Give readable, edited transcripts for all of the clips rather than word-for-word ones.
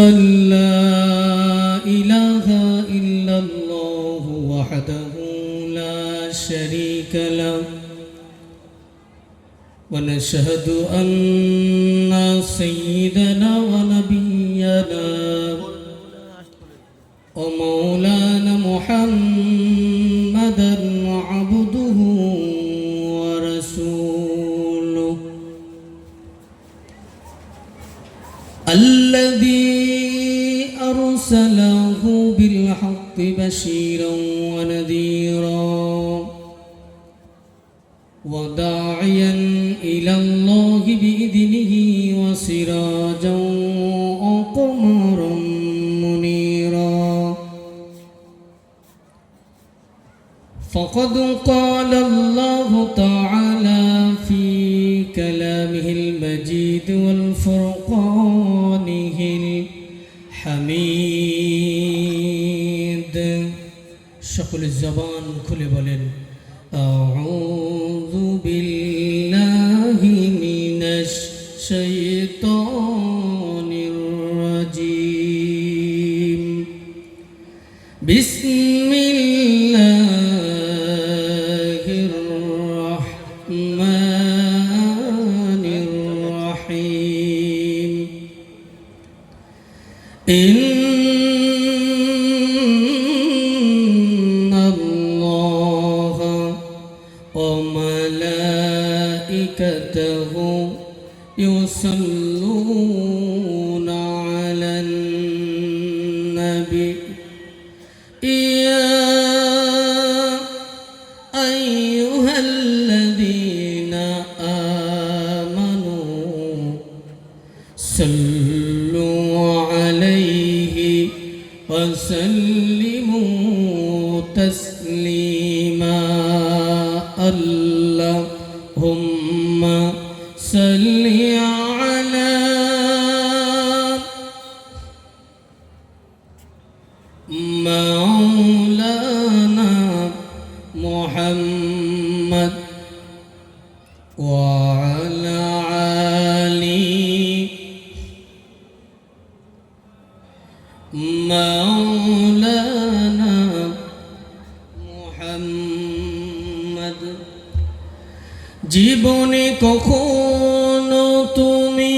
أن لا إله إلا الله وحده لا شريك له ونشهد أن سيدنا ونبينا ومولانا محمدا عبده ورسوله الذي أرسله بالحق بشيرا ونذيرا وداعيا إلى الله بإذنه وسراجا وقمرا منيرا فقد قال الله تعالى في كلامه المجيد والفرقانه الحميد সকল জবান খুলে বলেন أعوذ بالله من الشيطان الرجيم بسم الله الرحمن الرحيم إن الله وملائكته يصلون على النبي يا أيها الذين آمنوا صلوا عليه وسلموا تسليما اللهم صل على مولانا محمد وعلى آل مولانا محمد জীবনে কখনো তুমি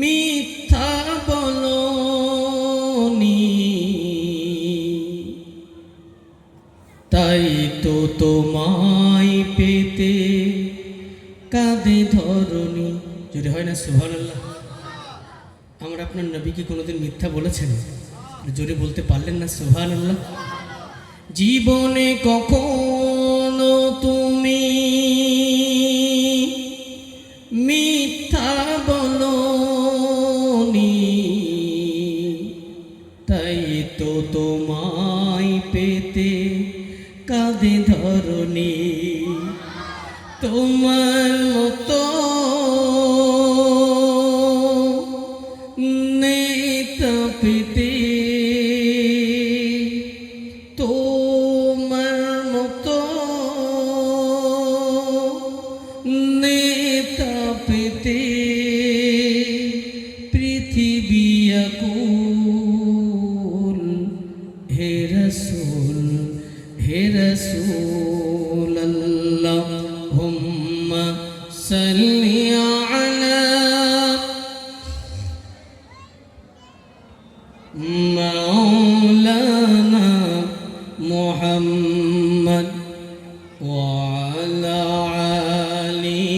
মিথ্যা বলোনি তাই তো তোমায় পেতে কাঁদে ধরনি যদি হয় না সুবহানাল্লাহ। আমরা আপনার নবীকে কোনোদিন মিথ্যা বলেছেন? জোরে বলতে পারলেন না সুবহানাল্লাহ। জীবনে কখনো তুমি মিথ্যা বলোনি তাই তো তোমায় পেতে কাঁদে ধরনি তোমার মতো নেতা পেতে পৃথিবী আকুল হে রসূল আল্লাহুম্মা সাল্লি আলা মাওলানা মুহাম্মদ ওয়া আলা আলি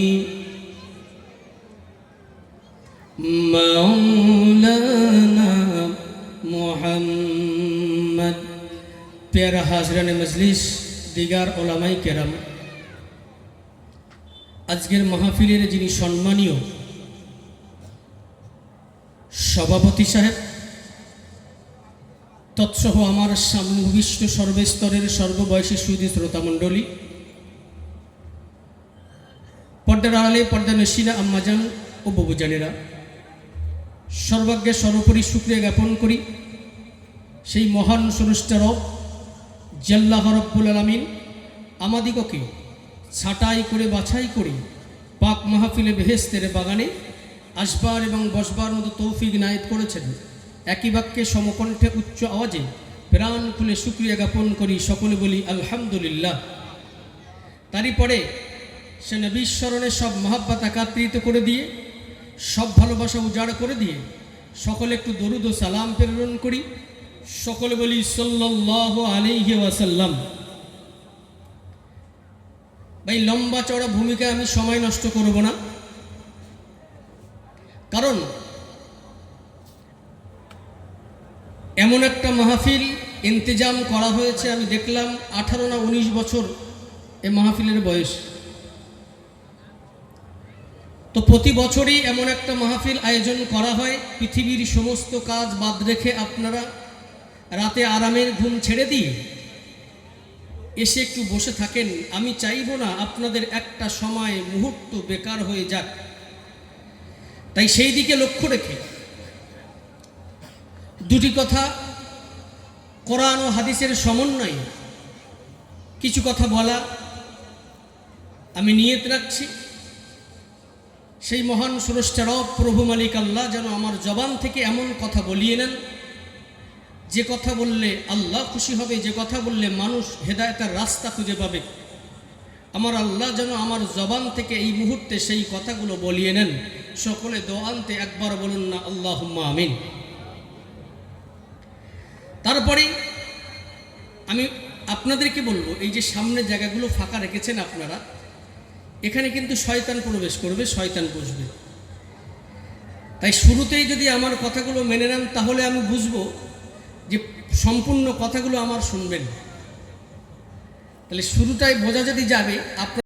মৌলানা মুহাম্মদ। প্যারা হাজরানে মজলিস, দিগার ওলামাই কেরাম, আজকের মাহফিলের যিনি সম্মানীয় সভাপতি সাহেব, তৎসহ আমার সামনে ভূমিষ্ঠ সর্বস্তরের সর্ববয়সী সুধী শ্রোতামণ্ডলী, পর্দার আড়ালে পর্দা নশিনা আম্মাজান ও বাবুজানেরা, সর্বাগ্যে সর্বোপরি শুকরিয়া জ্ঞাপন করি সেই মহান স্রষ্টা রব আল্লাহ রাব্বুল আলামিন আমাদিগকে ছাঁটাই করে বাছাই করে পাক মাহফিলে বেহেশতের বাগানে আসবার এবং বসবার মতো তৌফিক নায়েত করেছেন। একই বাক্যে সমকণ্ঠে উচ্চ আওয়াজে প্রাণ খুলে শুকরিয়া জ্ঞাপন করি, সকলে বলি আলহামদুলিল্লাহ। তারই পরে সে নবীর স্মরণে সব মহাব্বত একাত্রিত করে দিয়ে, সব ভালোবাসা উজাড় করে দিয়ে সকলে একটু দরুদ ও সালাম প্রেরণ করি, সকলে বলি সাল্লাল্লাহু আলাইহি ওয়াসাল্লাম। ভাই, লম্বা চড়া ভূমিকায় আমি সময় নষ্ট করব না, কারণ এমন একটা মাহফিল ইন্তজাম করা হয়েছে, আমি দেখলাম 18 না 19 বছর এ মাহফিলের বয়স। তো প্রতি বছরই এমন একটা মাহফিল আয়োজন করা হয়, পৃথিবীর সমস্ত কাজ বাদ রেখে আপনারা রাতে আরামের ঘুম ছেড়ে দিয়ে এসে একটু বসে থাকেন। আমি চাইব না আপনাদের একটা সময় মুহূর্ত বেকার হয়ে যাক। তাই সেই দিকে লক্ষ্য রেখে দুটি কথা, কোরআন ও হাদিসের সমন্বয়ে কিছু কথা বলা আমি নিয়ত রাখছি। সেই মহান স্রষ্টা রব প্রভু মালিক আল্লাহ যেন আমার জবান থেকে এমন কথা বলিয়ে নেন, যে কথা বললে আল্লাহ খুশি হবে, যে কথা বললে মানুষ হেদায়েতের রাস্তা খুঁজে পাবে। আমার আল্লাহ যেন আমার জবান থেকে এই মুহূর্তে সেই কথাগুলো বলিয়ে নেন। সকলে দোয়ান্তে একবার বলুন না আল্লাহুম্মা আমিন। তারপরে আমি আপনাদেরকে বলবো, এই যে সামনে জায়গাগুলো ফাঁকা রেখেছেন আপনারা, এখানে কিন্তু শয়তান প্রবেশ করবে, শয়তান বসবে। তাই শুরুতেই যদি আমার কথাগুলো মেনে নেন, তাহলে আমি বুঝবো যে সম্পূর্ণ কথাগুলো আমার শুনবেন। তাহলে শুরুটাই বোঝা যদি যাবে, আপনার